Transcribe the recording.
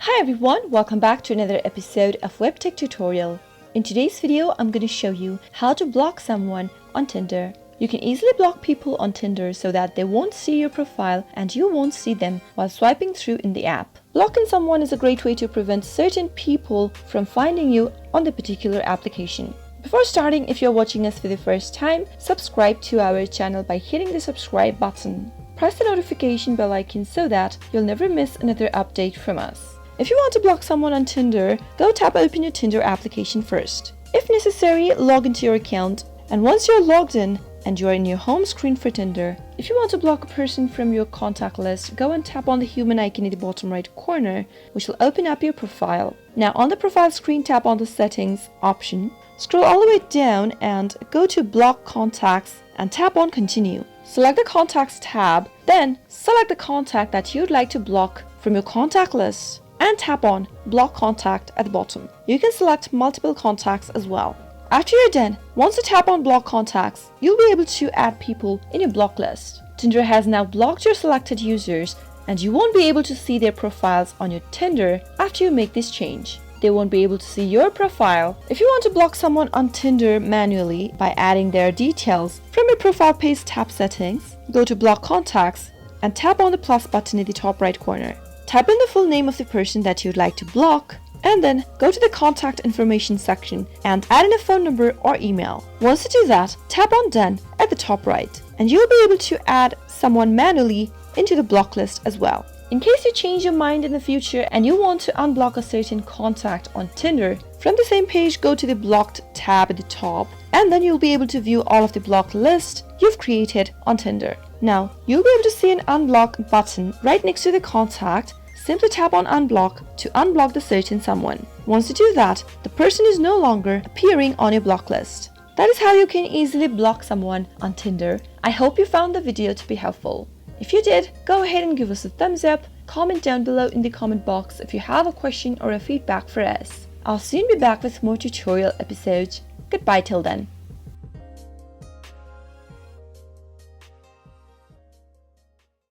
Hi everyone, welcome back to another episode of Webtech Tutorial. In today's video, I'm going to show you how to block someone on Tinder. You can easily block people on Tinder so that they won't see your profile and you won't see them while swiping through in the app. Blocking someone is a great way to prevent certain people from finding you on the particular application. Before starting, if you're watching us for the first time, subscribe to our channel by hitting the subscribe button. Press the notification bell icon so that you'll never miss another update from us. If you want to block someone on Tinder, go tap open your Tinder application first. If necessary, log into your account, and once you're logged in and you're in your home screen for Tinder, if you want to block a person from your contact list, go and tap on the human icon in the bottom right corner, which will open up your profile. Now on the profile screen, tap on the settings option, scroll all the way down and go to block contacts and tap on continue. Select the contacts tab, then select the contact that you'd like to block from your contact list and tap on block contact at the bottom. You can select multiple contacts as well. After you're done, once you tap on block contacts, you'll be able to add people in your block list. Tinder has now blocked your selected users and you won't be able to see their profiles on your Tinder after you make this change. They won't be able to see your profile. If you want to block someone on Tinder manually by adding their details, from your profile page tap settings, go to block contacts and tap on the plus button in the top right corner. Type in the full name of the person that you'd like to block and then go to the contact information section and add in a phone number or email. Once you do that, tap on done at the top right and you'll be able to add someone manually into the block list as well. In case you change your mind in the future and you want to unblock a certain contact on Tinder, from the same page go to the blocked tab at the top and then you'll be able to view all of the blocked list you've created on Tinder. Now, you'll be able to see an unblock button right next to the contact. Simply tap on unblock to unblock the certain someone. Once you do that, the person is no longer appearing on your block list. That is how you can easily block someone on Tinder. I hope you found the video to be helpful. If you did, go ahead and give us a thumbs up, comment down below in the comment box if you have a question or a feedback for us. I'll soon be back with more tutorial episodes. Goodbye till then.